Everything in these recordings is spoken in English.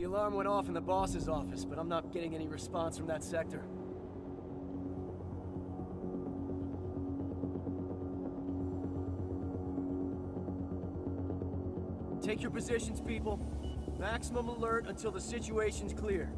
alarm went off in the boss's office, but I'm not getting any response from that sector. Take your positions, people. Maximum alert until the situation's clear.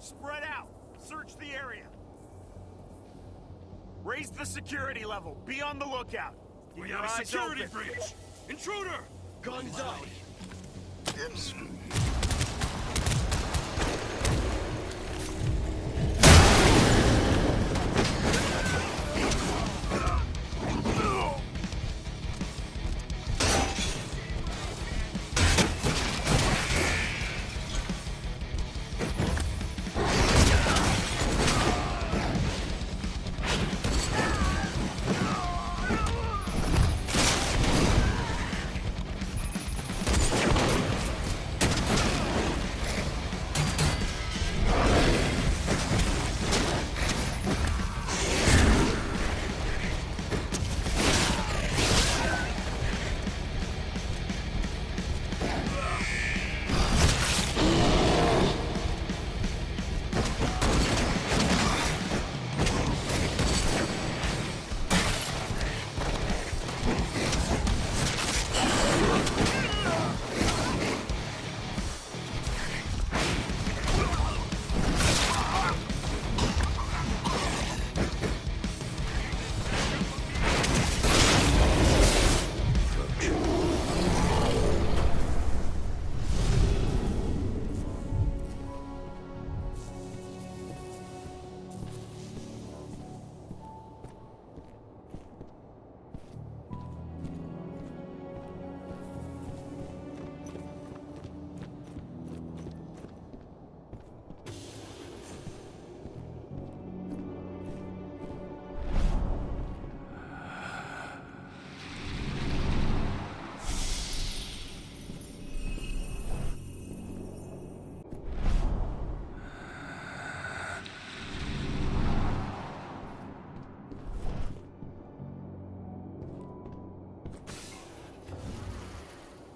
Spread out. Search the area. Raise the security level. Be on the lookout. Keep We your have a eyes security open. breach! Intruder! Guns up!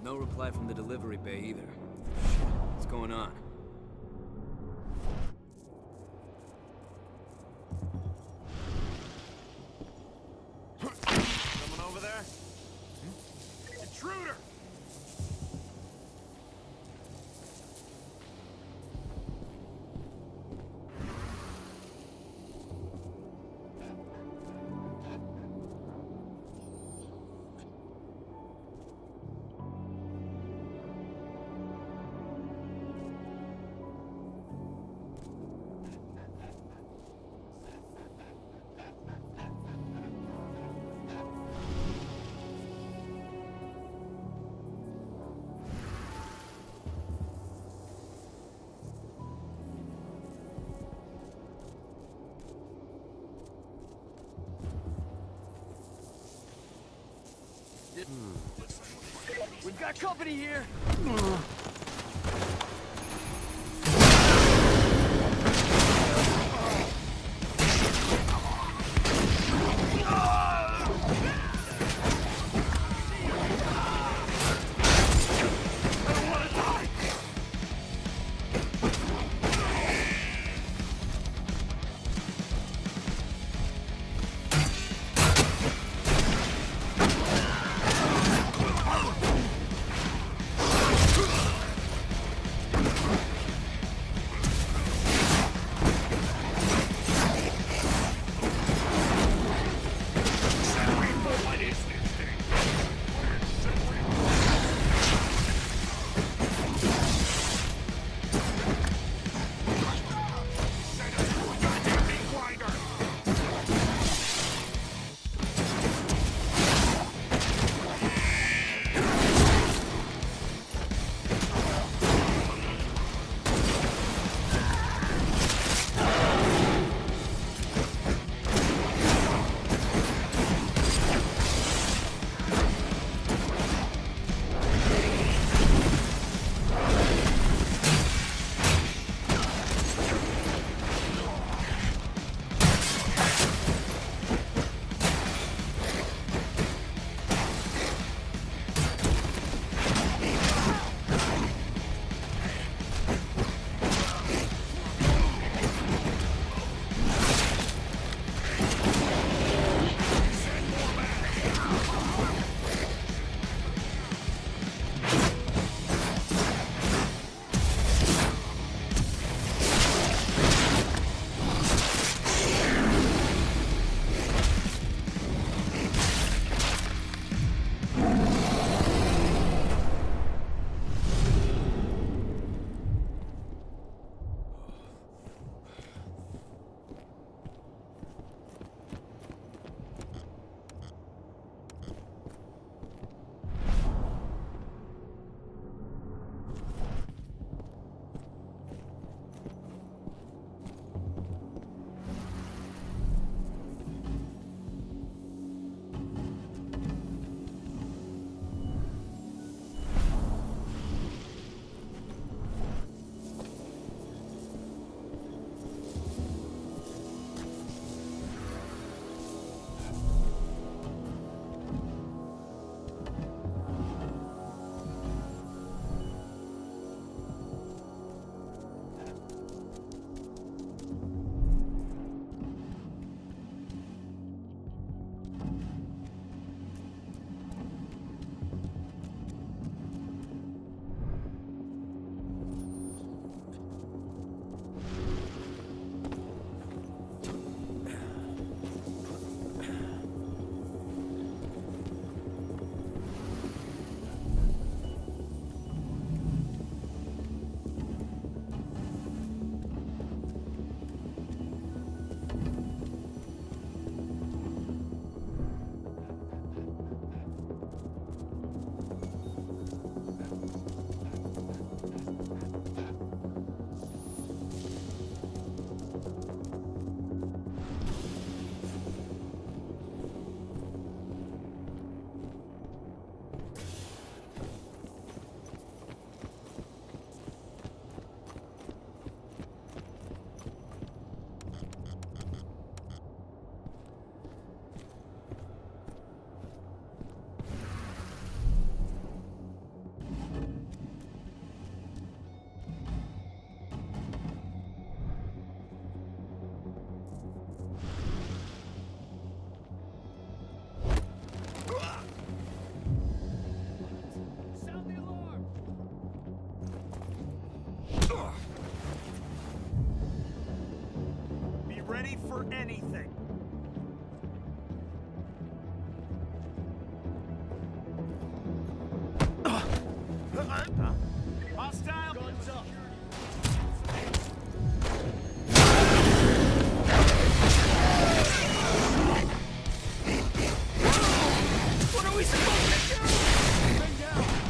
No reply from the delivery bay either. What's going on? Someone over there? Intruder! got company here. ready for anything. Hostile. Guns up. What are we supposed to do? Bring down.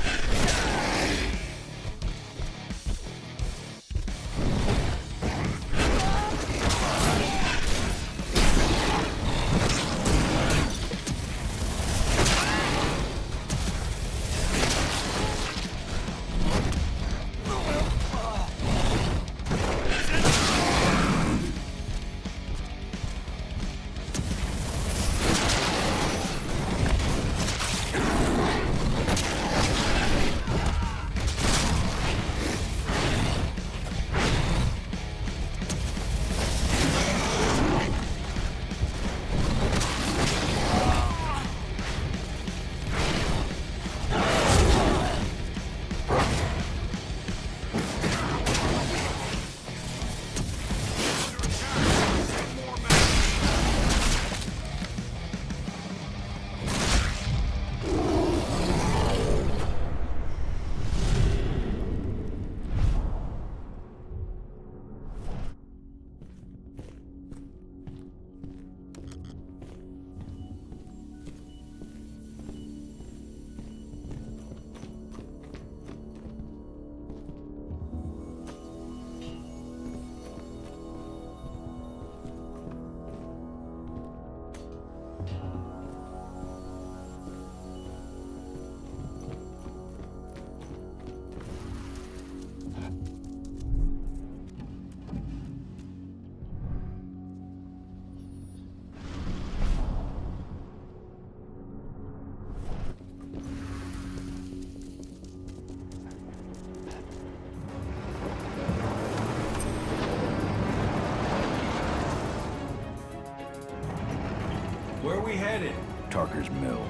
we headed? Tarker's Mill.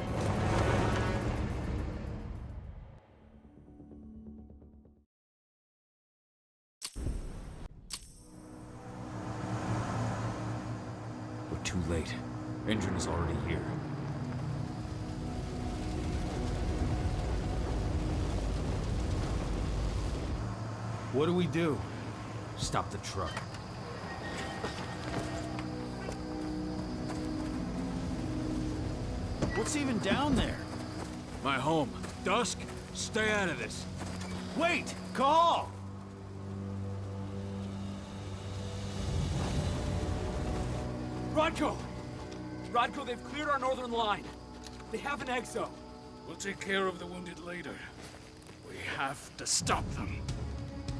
We're too late. Engine is already here. What do we do? Stop the truck. What's even down there? My home. Dusk, stay out of this. Wait! Call! Rodko! Rodko, they've cleared our northern line. They have an exo. We'll take care of the wounded later. We have to stop them.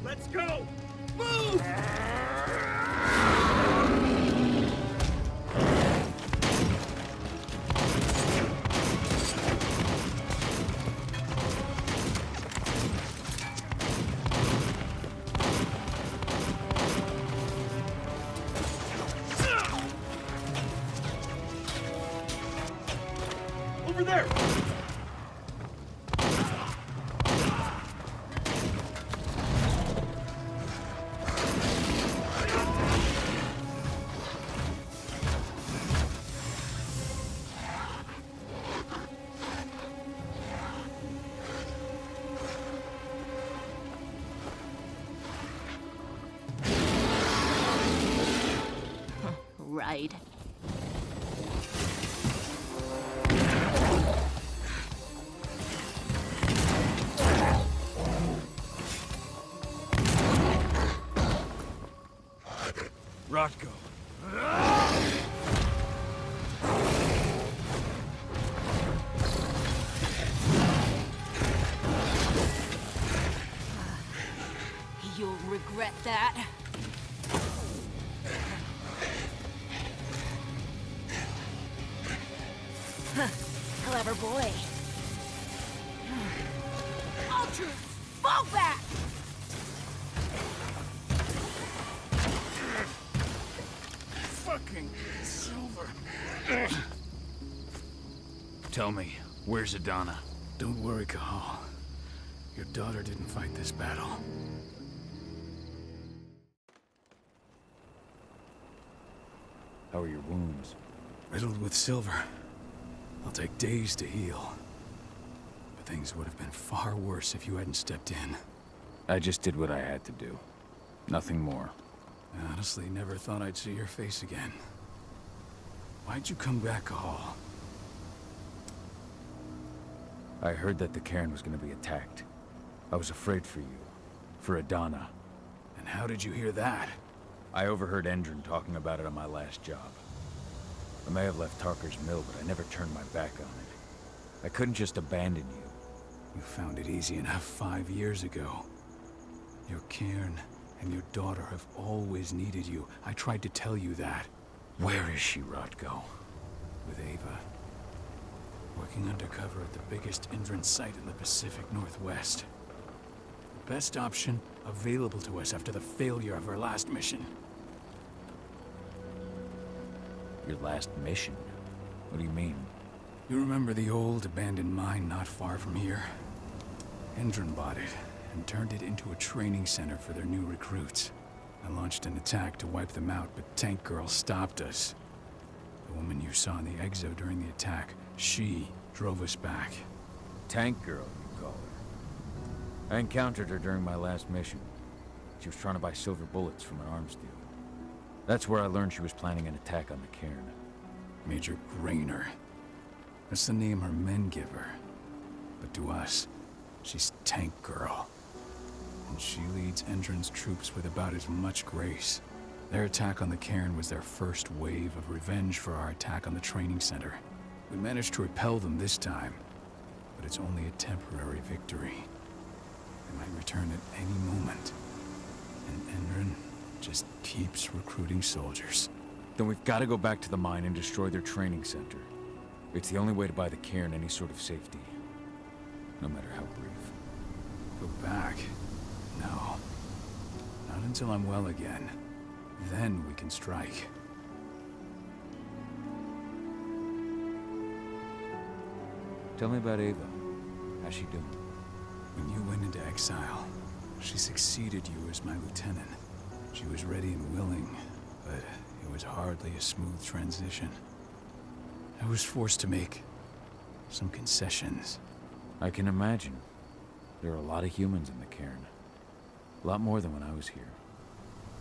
Let's go! Move! Over there! Right. Rodko. You'll regret that. Clever boy. All troops, fall back! Fucking Silver. Tell me, where's Adana? Don't worry, Cahal. Your daughter didn't fight this battle. How are your wounds? Riddled with silver. They'll take days to heal. But things would have been far worse if you hadn't stepped in. I just did what I had to do. Nothing more. I honestly never thought I'd see your face again. Why'd you come back, Cahal? I heard that the cairn was gonna be attacked. I was afraid for you. For Adana. And how did you hear that? I overheard Endron talking about it on my last job. I may have left Tarker's Mill, but I never turned my back on it. I couldn't just abandon you. You found it easy enough 5 years ago. Your cairn and your daughter have always needed you. I tried to tell you that. Where is she, Rodko? With Ava. Working undercover at the biggest Endron site in the Pacific Northwest. The best option available to us after the failure of our last mission. Your last mission? What do you mean? You remember the old abandoned mine not far from here? Endron bought it and turned it into a training center for their new recruits. I launched an attack to wipe them out, but Tank Girl stopped us. The woman you saw in the exo during the attack, she drove us back. Tank Girl, you call her. I encountered her during my last mission. She was trying to buy silver bullets from an arms dealer. That's where I learned she was planning an attack on the cairn. Major Grainer. That's the name her men give her. But to us, she's Tank Girl. And she leads Endron's troops with about as much grace. Their attack on the cairn was their first wave of revenge for our attack on the training center. We managed to repel them this time, but it's only a temporary victory. They might return at any moment. And Endron just keeps recruiting soldiers. Then we've got to go back to the mine and destroy their training center. It's the only way to buy the cairn any sort of safety. No matter how brief. Go back? No. Not until I'm well again. Then we can strike. Tell me about Ava. How's she doing? When you went into exile, she succeeded you as my lieutenant. She was ready and willing, but it was hardly a smooth transition. I was forced to make some concessions. I can imagine. There are a lot of humans in the cairn. A lot more than when I was here.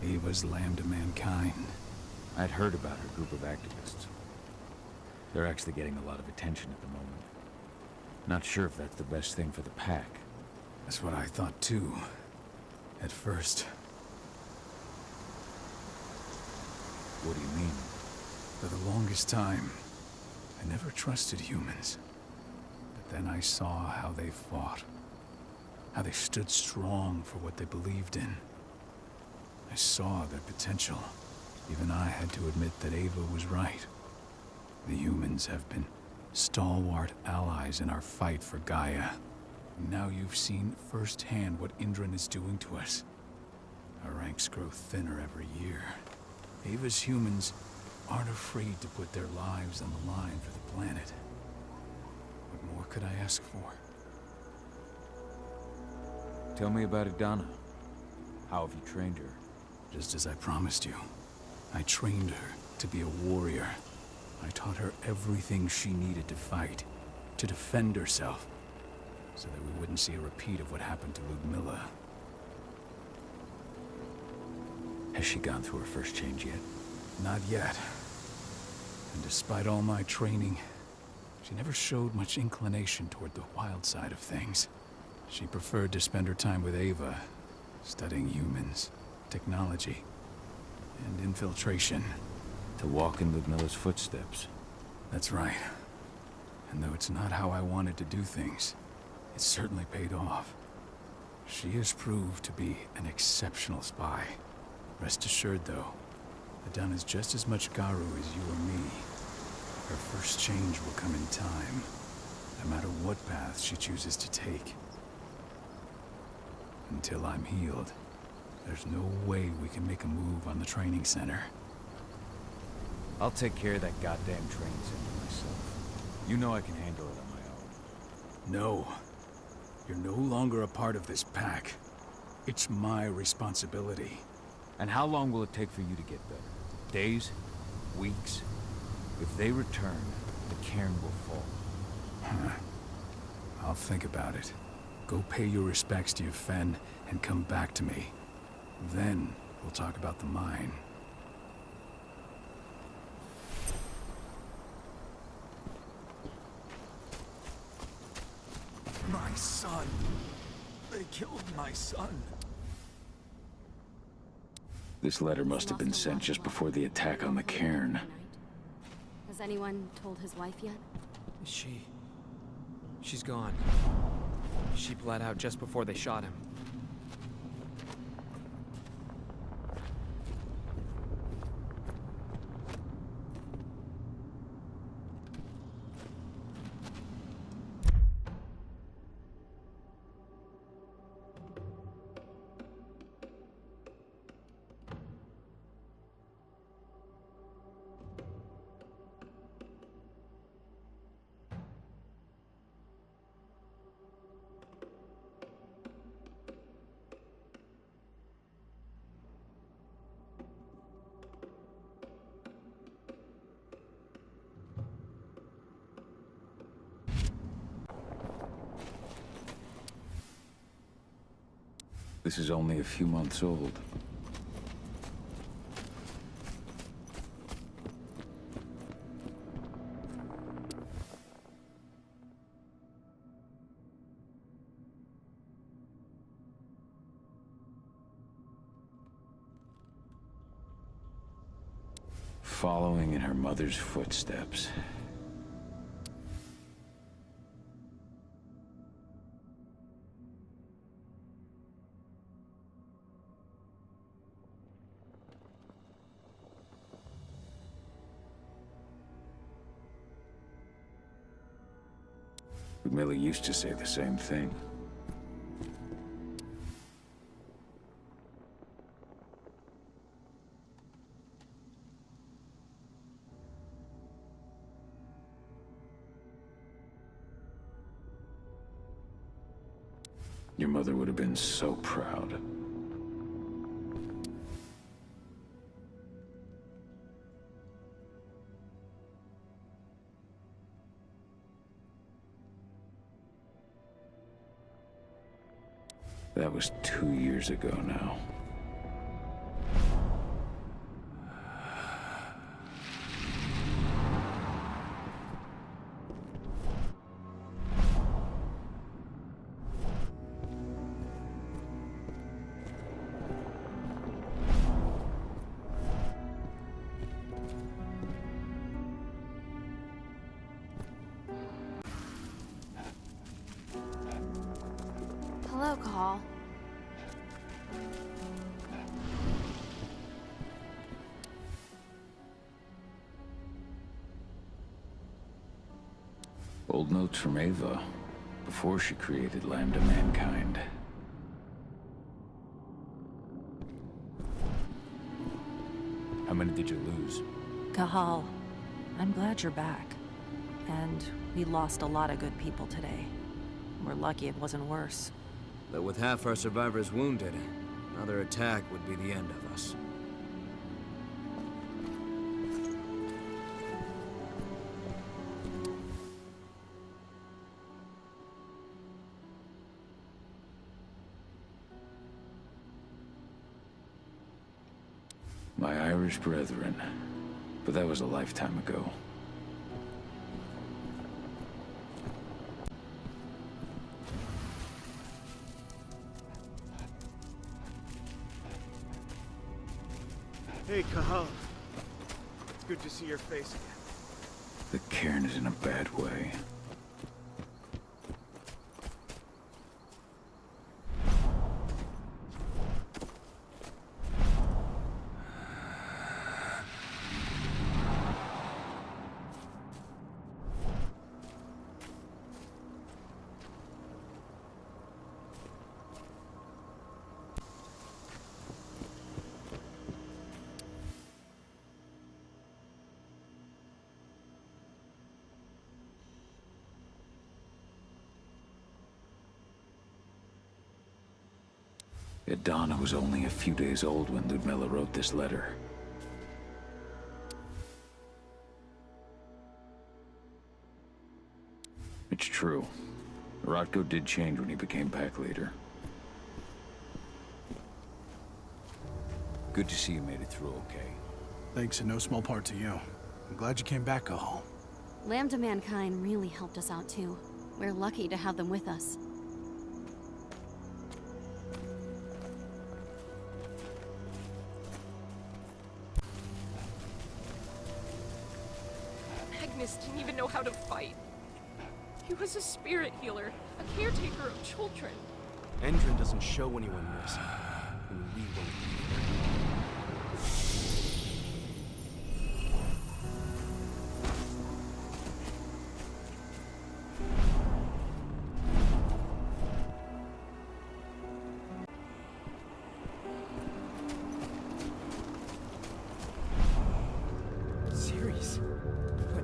Ava's lamb to mankind. I'd heard about her group of activists. They're actually getting a lot of attention at the moment. Not sure if that's the best thing for the pack. That's what I thought too, at first. What do you mean? For the longest time, I never trusted humans. But then I saw how they fought. How they stood strong for what they believed in. I saw their potential. Even I had to admit that Ava was right. The humans have been stalwart allies in our fight for Gaia. Now you've seen firsthand what Indran is doing to us. Our ranks grow thinner every year. Ava's humans aren't afraid to put their lives on the line for the planet. What more could I ask for? Tell me about Adana. How have you trained her? Just as I promised you. I trained her to be a warrior. I taught her everything she needed to fight, to defend herself, so that we wouldn't see a repeat of what happened to Ludmilla. Has she gone through her first change yet? Not yet. And despite all my training, she never showed much inclination toward the wild side of things. She preferred to spend her time with Ava, studying humans, technology, and infiltration. To walk in Ludmilla's footsteps. That's right. And though it's not how I wanted to do things, it certainly paid off. She has proved to be an exceptional spy. Rest assured, though, Adana is just as much Garu as you or me. Her first change will come in time, no matter what path she chooses to take. Until I'm healed, there's no way we can make a move on the training center. I'll take care of that goddamn training center myself. You know I can handle it on my own. No. You're no longer a part of this pack. It's my responsibility. And how long will it take for you to get better? Days? Weeks? If they return, the cairn will fall. I'll think about it. Go pay your respects to your Fen and come back to me. Then we'll talk about the mine. My son. They killed my son. This letter must have been sent just before the attack on the cairn. Has anyone told his wife yet? She's gone. She bled out just before they shot him. This is only a few months old. Following in her mother's footsteps. Ludmilla used to say the same thing. Your mother would have been so proud. That was 2 years ago now. Hello, Call. Old notes from Ava, before she created Lambda Mankind. How many did you lose? Kahal, I'm glad you're back. And we lost a lot of good people today. We're lucky it wasn't worse. But with half our survivors wounded, another attack would be the end of us. My Irish brethren. But that was a lifetime ago. Hey, Kahal. It's good to see your face again. The cairn is in a bad way. Donna was only a few days old when Ludmilla wrote this letter. It's true. Rotko did change when he became pack leader. Good to see you made it through okay. Thanks in no small part to you. I'm glad you came back, Kahal. Lambda Mankind really helped us out too. We're lucky to have them with us. Magnus didn't even know how to fight. He was a spirit healer, a caretaker of children. Endrin doesn't show anyone mercy. And we won't. Series? But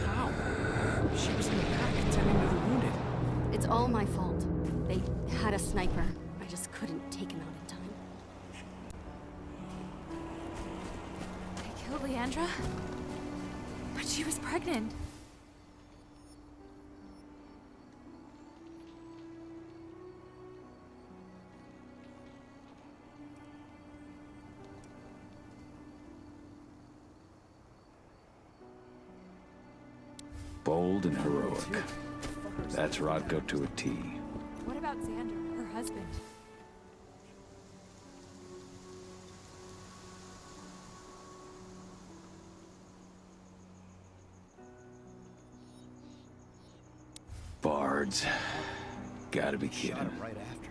how? She was in the back tending to the wounded. It's all my fault. They had a sniper. I just couldn't take him out in time. They killed Leandra? But she was pregnant. Bold and heroic. That's Rotko to a T. What about Xander, her husband? Bards. Gotta be kidding. Shot him right after.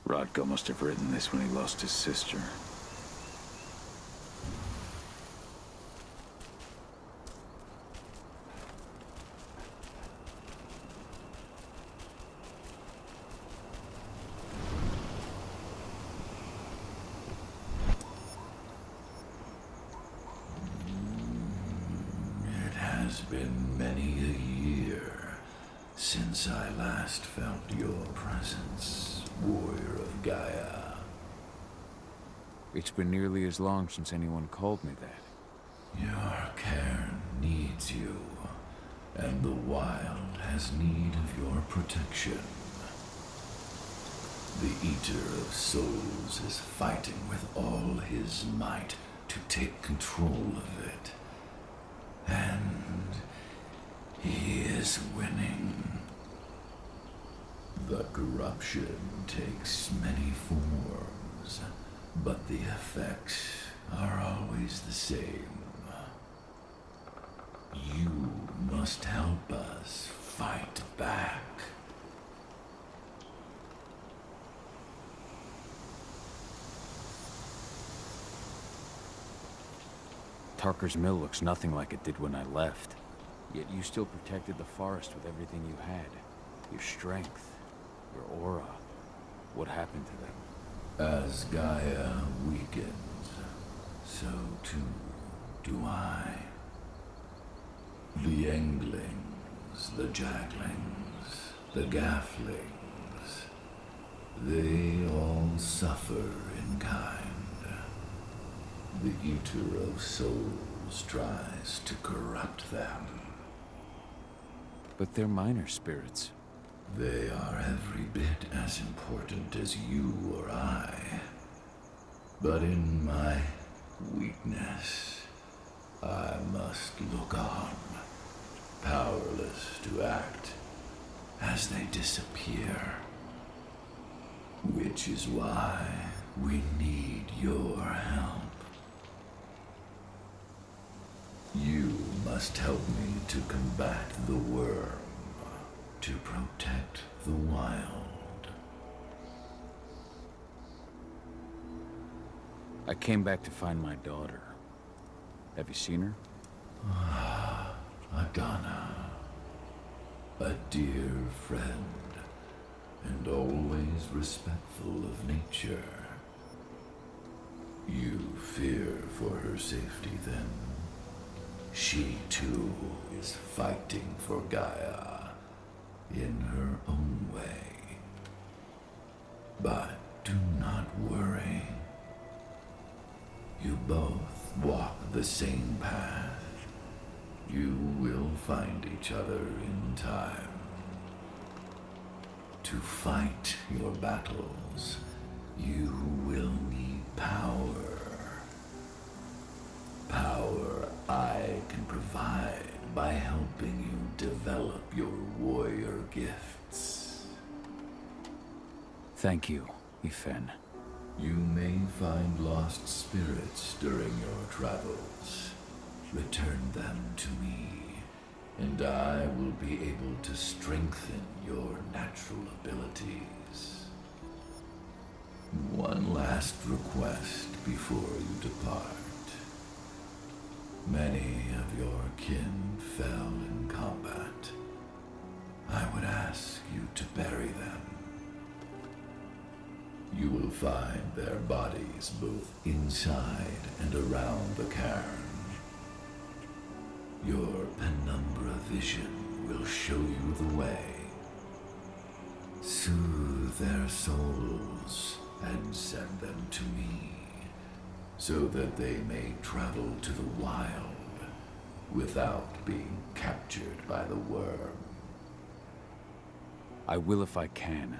Rodko must have written this when he lost his sister. It has been many a year since I last felt your presence, warrior of Gaia. It's been nearly as long since anyone called me that. Your cairn needs you, and the wild has need of your protection. The Eater of Souls is fighting with all his might to take control of it. And he is winning. The corruption takes many forms, but the effects are always the same. You must help us fight back. Tarker's mill looks nothing like it did when I left. Yet you still protected the forest with everything you had. Your strength, your aura. What happened to them? As Gaia weakens, so too do I. The Englings, the Jacklings, the Gafflings, they all suffer in kind. The Eater of Souls tries to corrupt them. But they're minor spirits. They are every bit as important as you or I. But in my weakness, I must look on, powerless to act, as they disappear. Which is why we need your help. You must help me to combat the worm, to protect the wild. I came back to find my daughter. Have you seen her? Adana, a dear friend, and always respectful of nature. You fear for her safety, then? She, too, is fighting for Gaia in her own way. But do not worry. You both walk the same path. You will find each other in time. To fight your battles, you will need power. Power I can provide by helping you develop your warrior gifts. Thank you, Ifen. You may find lost spirits during your travels. Return them to me, and I will be able to strengthen your natural abilities. One last request before you depart. Many of your kin fell in combat. I would ask you to bury them. You will find their bodies both inside and around the cairn. Your penumbra vision will show you the way. Soothe their souls and send them to me, so that they may travel to the wild without being captured by the worm. I will if I can,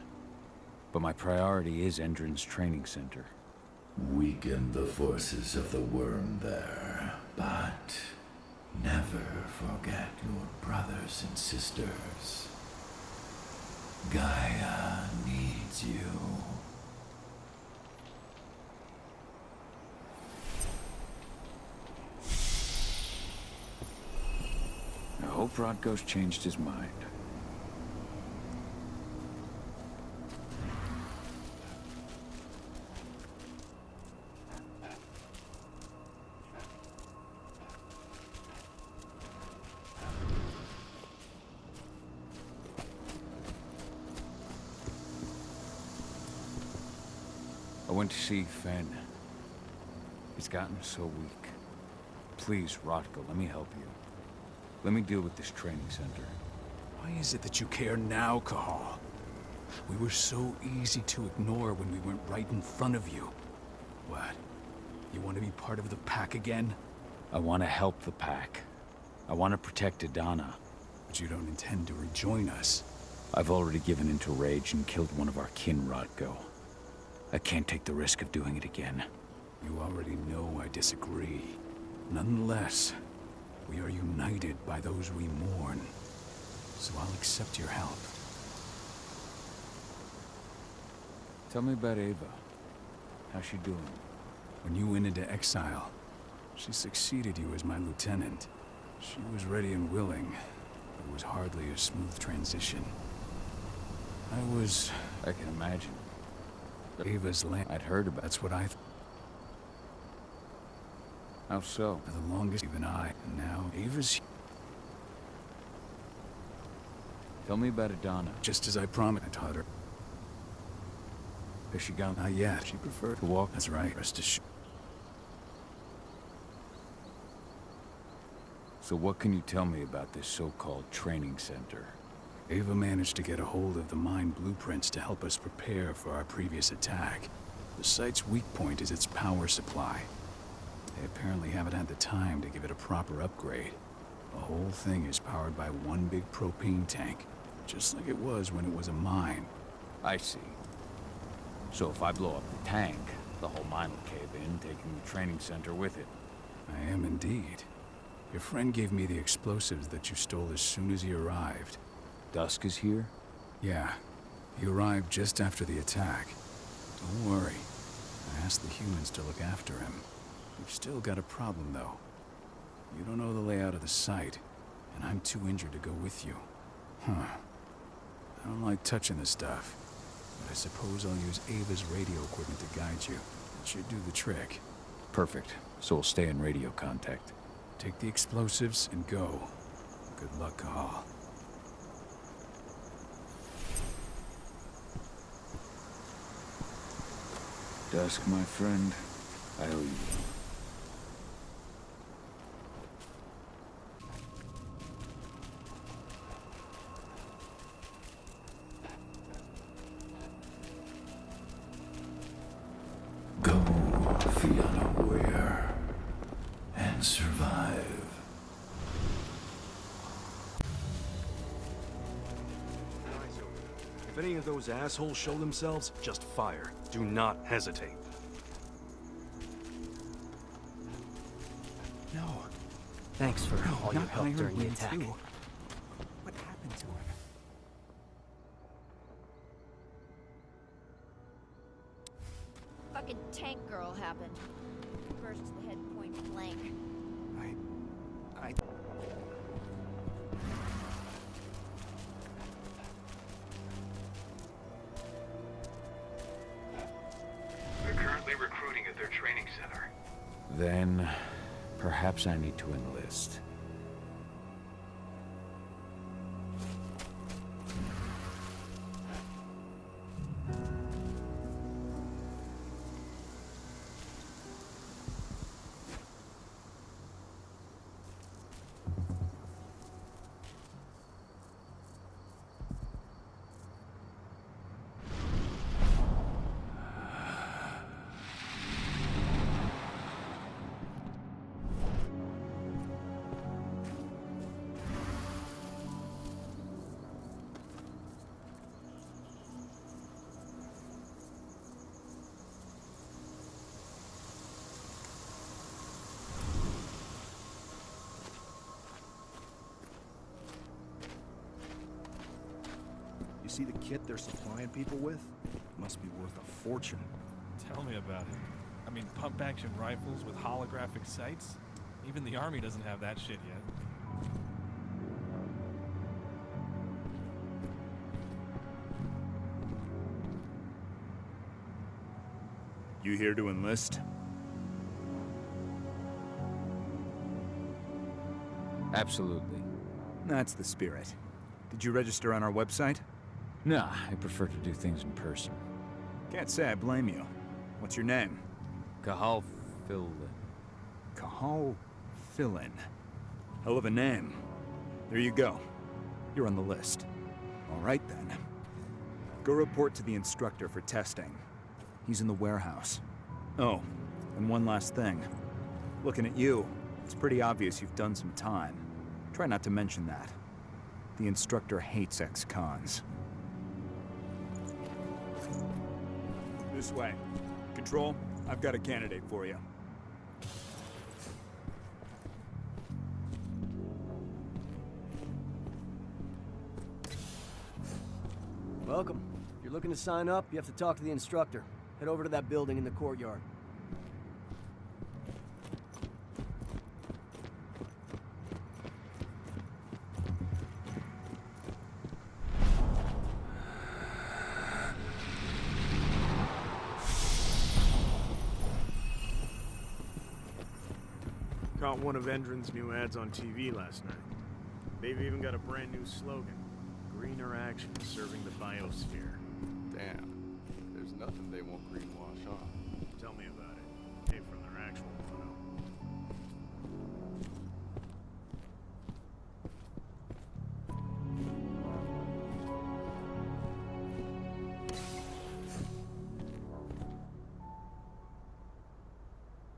but my priority is Endron's training center. Weaken the forces of the worm there, but never forget your brothers and sisters. Gaia needs you. I hope Rodko's changed his mind. went to see Fenn. He's gotten so weak. Please, Rotko, let me help you. Let me deal with this training center. Why is it that you care now, Cahal? We were so easy to ignore when we went right in front of you. What? You want to be part of the pack again? I want to help the pack. I want to protect Adana. But you don't intend to rejoin us. I've already given into rage and killed one of our kin, Rotko. I can't take the risk of doing it again. You already know I disagree. Nonetheless, we are united by those we mourn. So I'll accept your help. Tell me about Ava. How's she doing? When you went into exile, she succeeded you as my lieutenant. She was ready and willing, but it was hardly a smooth transition. I can imagine. Ava's land. I'd heard about. That's what I How so? For the longest, even I. And now, Ava's... Tell me about Adana. Just as I promised, I taught her. Has she gone? Not yet. She preferred to walk. That's right. Rest assured. So what can you tell me about this so-called training center? Ava managed to get a hold of the mine blueprints to help us prepare for our previous attack. The site's weak point is its power supply. They apparently haven't had the time to give it a proper upgrade. The whole thing is powered by one big propane tank, just like it was when it was a mine. I see. So if I blow up the tank, the whole mine will cave in, taking the training center with it. I am indeed. Your friend gave me the explosives that you stole as soon as he arrived. Dusk is here? Yeah. He arrived just after the attack. Don't worry. I asked the humans to look after him. We've still got a problem, though. You don't know the layout of the site, and I'm too injured to go with you. Huh. I don't like touching this stuff, but I suppose I'll use Ava's radio equipment to guide you. It should do the trick. Perfect. So we'll stay in radio contact. Take the explosives and go. Good luck, Cahal. Dusk, my friend, I owe you one. Go the unaware and survive. If any of those assholes show themselves, just fire. Do not hesitate. No. Thanks for all your help during the Iron attack. too. What happened to him? Fucking tank girl happened. Burst to the head point blank. I... They're currently recruiting at their training center. Then, perhaps I need to enlist. You see the kit they're supplying people with? It must be worth a fortune. Tell me about it. I mean, pump-action rifles with holographic sights? Even the Army doesn't have that shit yet. You here to enlist? Absolutely. That's the spirit. Did you register on our website? Nah, I prefer to do things in person. Can't say I blame you. What's your name? Cahal Philin. Cahal Philin. Hell of a name. There you go. You're on the list. All right, then. Go report to the instructor for testing. He's in the warehouse. Oh, and one last thing. Looking at you, it's pretty obvious you've done some time. Try not to mention that. The instructor hates ex-cons. This way. Control, I've got a candidate for you. Welcome. If you're looking to sign up, you have to talk to the instructor. Head over to that building in the courtyard. Caught one of Endron's new ads on TV last night. They've even got a brand new slogan. Greener action serving the biosphere. Damn. There's nothing they won't greenwash, huh? Tell me about it. Hey, from their actual photo.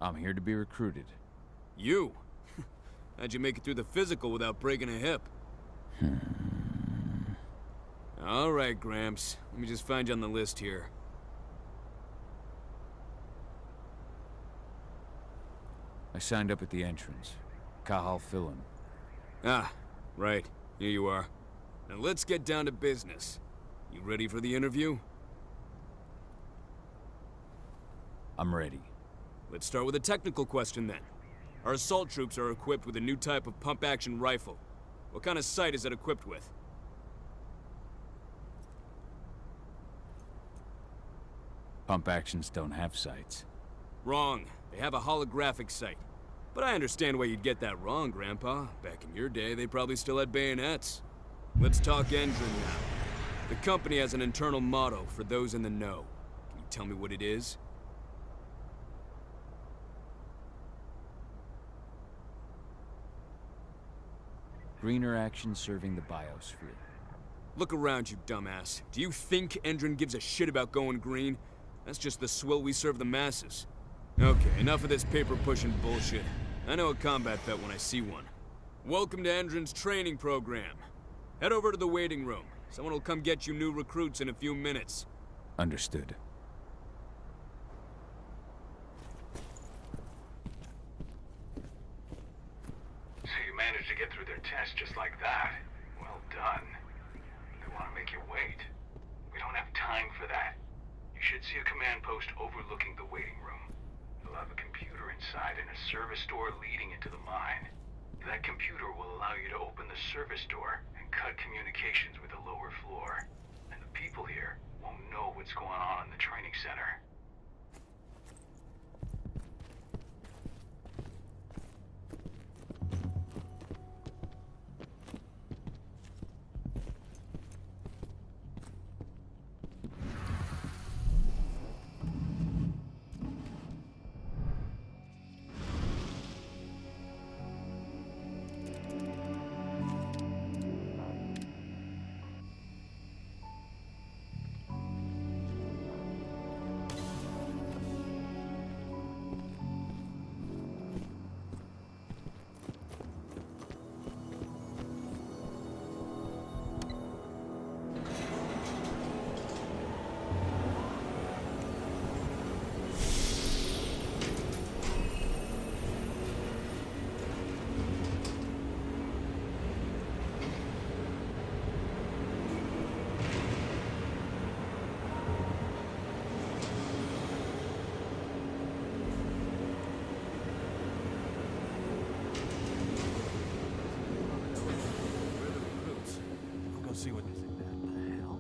I'm here to be recruited. You? How'd you make it through the physical without breaking a hip? All right, Gramps. Let me just find you on the list here. I signed up at the entrance. Cahal Philin. Ah, right. Here you are. Now let's get down to business. You ready for the interview? I'm ready. Let's start with a technical question then. Our assault troops are equipped with a new type of pump-action rifle. What kind of sight is it equipped with? Pump actions don't have sights. Wrong. They have a holographic sight. But I understand why you'd get that wrong, Grandpa. Back in your day, they probably still had bayonets. Let's talk Endron now. The company has an internal motto for those in the know. Can you tell me what it is? Greener action serving the biosphere. Look around you, dumbass. Do you think Endron gives a shit about going green? That's just the swill we serve the masses. Okay, enough of this paper-pushing bullshit. I know a combat vet when I see one. Welcome to Endron's training program. Head over to the waiting room. Someone will come get you new recruits in a few minutes. Understood. So you managed to get through their test just like that. Well done. They want to make you wait. We don't have time for that. You should see a command post overlooking the waiting room. You'll have a computer inside and a service door leading into the mine. That computer will allow you to open the service door and cut communications with the lower floor. And the people here won't know what's going on in the training center. See what the hell.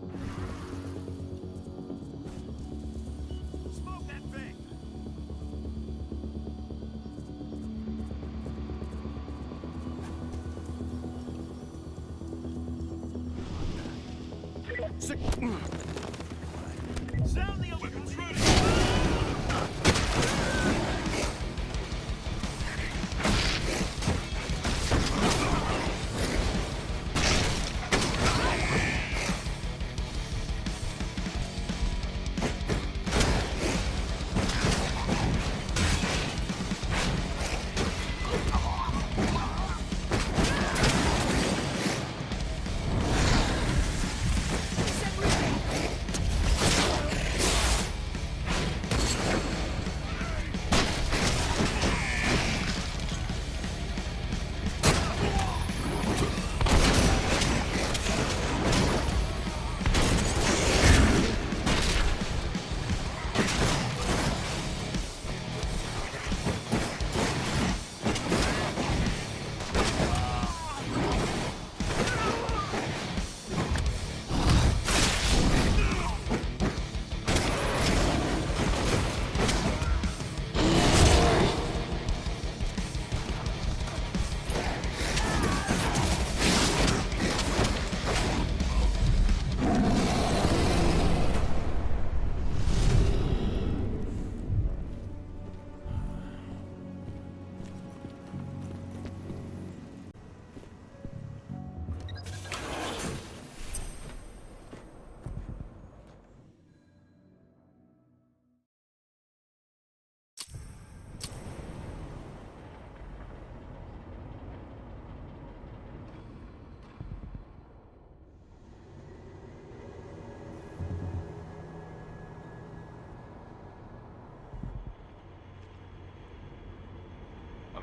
Smoke that thing! Sound the weapons ready!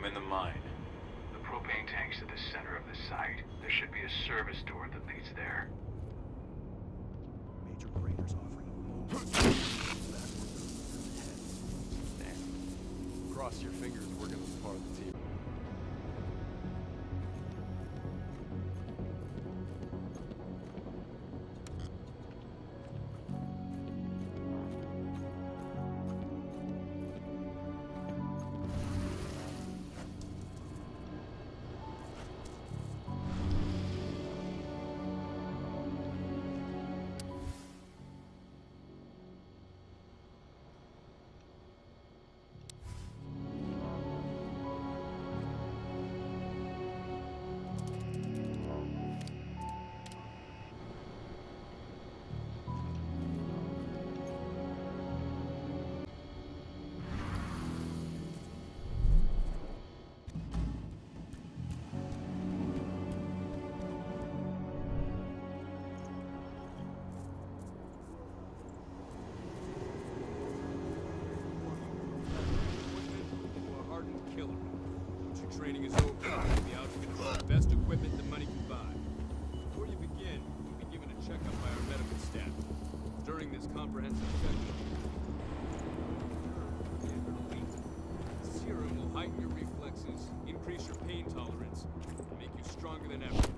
in the mine. The propane tank's at the center of the site. There should be a service door that leads there. Major Grainer's offering. Cross your fingers, we're gonna be part of the team. Training is over. The outfit with the best equipment the money can buy. Before you begin, you'll be given a checkup by our medical staff. During this comprehensive checkup, the serum will heighten your reflexes, increase your pain tolerance, and make you stronger than ever.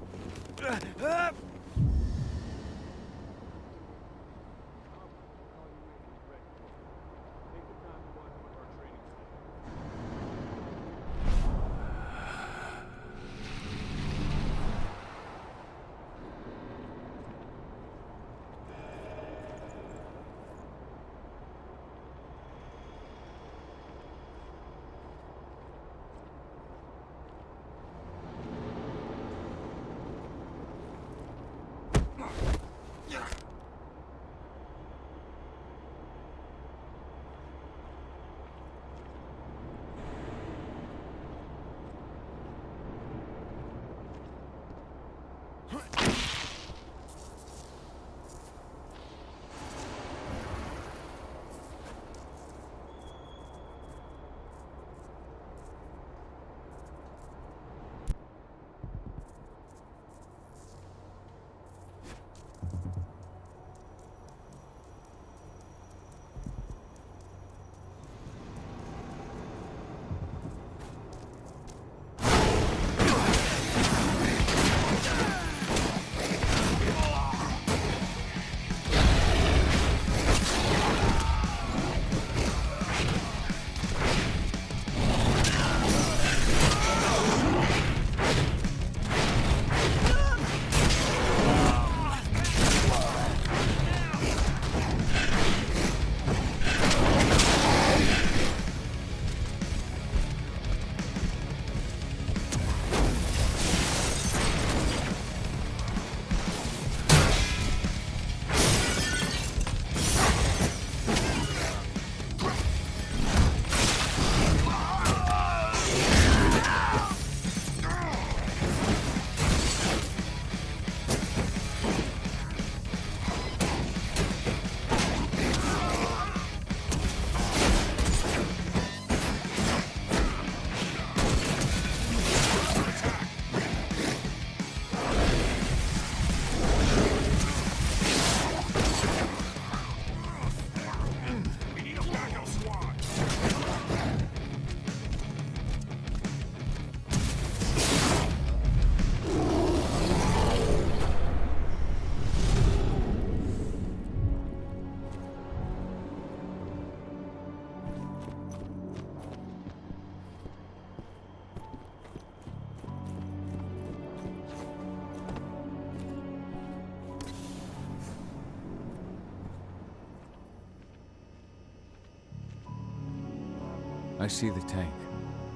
I see the tank.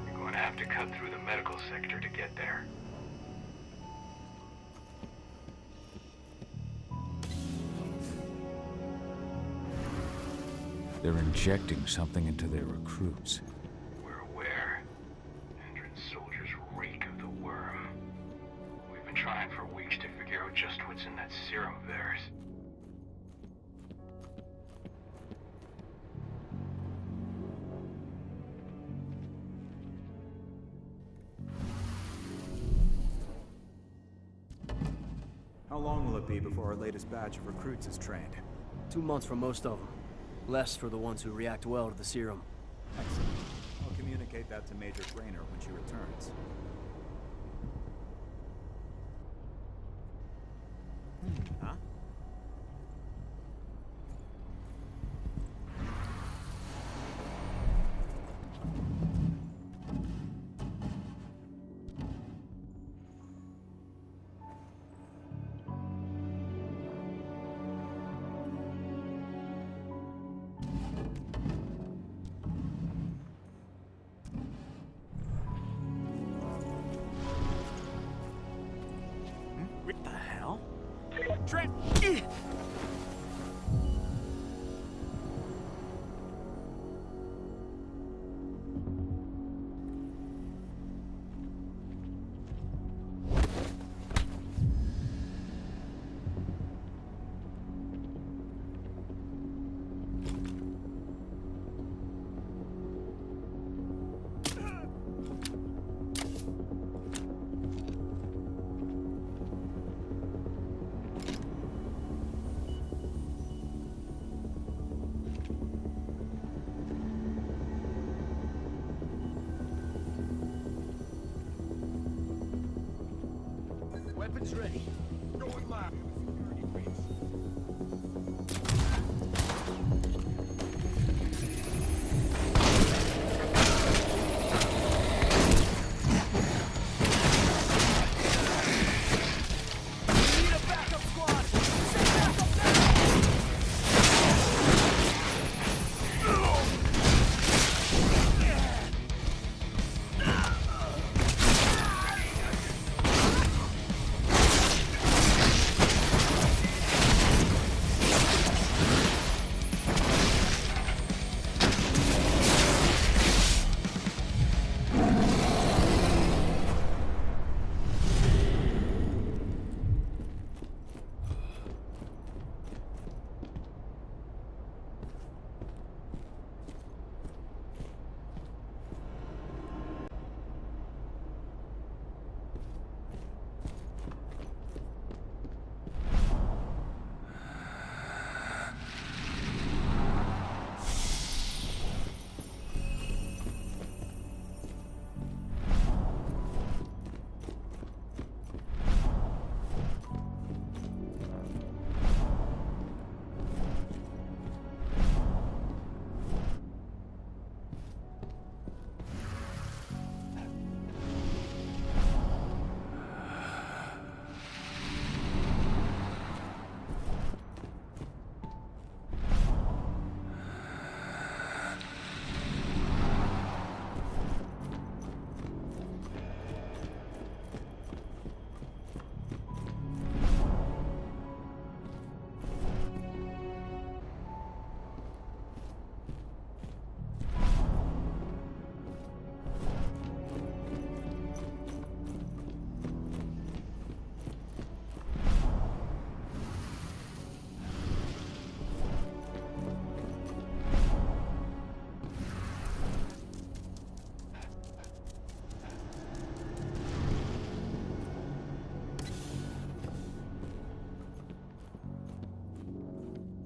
You're going to have to cut through the medical sector to get there. They're injecting something into their recruits. We're aware. Endron's soldiers reek of the worm. We've been trying for weeks to figure out just what's in that serum of theirs. How long will it be before our latest batch of recruits is trained? 2 months for most of them. Less for the ones who react well to the serum. Excellent. I'll communicate that to Major Grainer when she returns. Huh? What the hell? Trent! Weapons ready. Going live.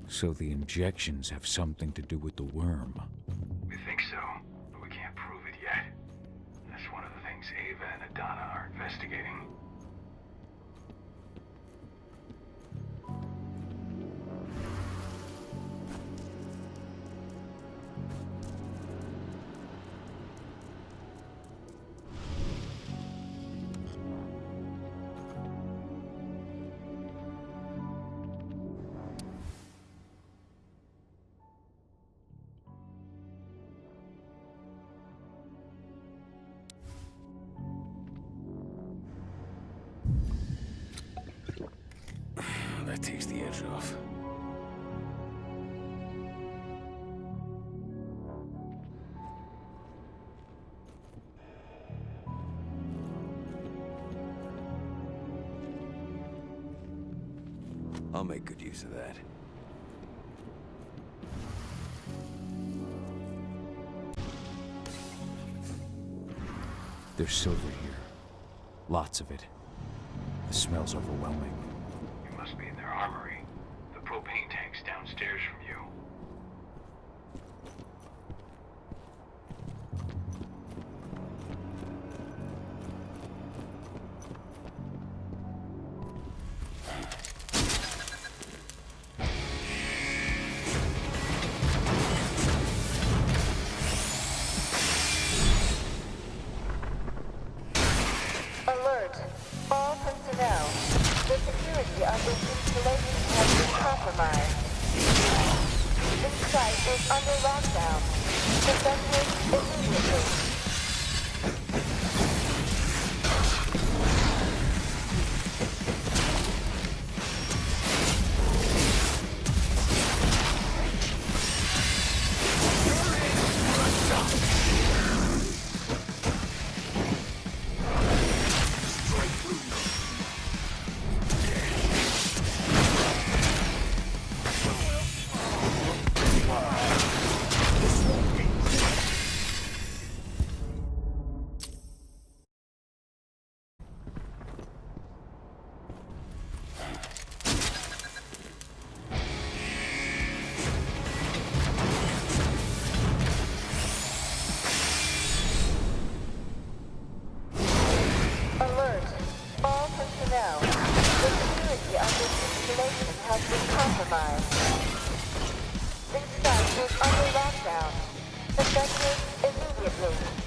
So the injections have something to do with the worm. We think so, but we can't prove it yet. That's one of the things Ava and Adana are investigating. That takes the edge off. I'll make good use of that. There's silver here. Lots of it. The smell's overwhelming. upstairs from you. Alert! All personnel. The security of this installation has been compromised. This site is under lockdown. Evacuate immediately. Alert! All personnel. The security of this installation has been compromised. This site is under lockdown. Evacuate immediately.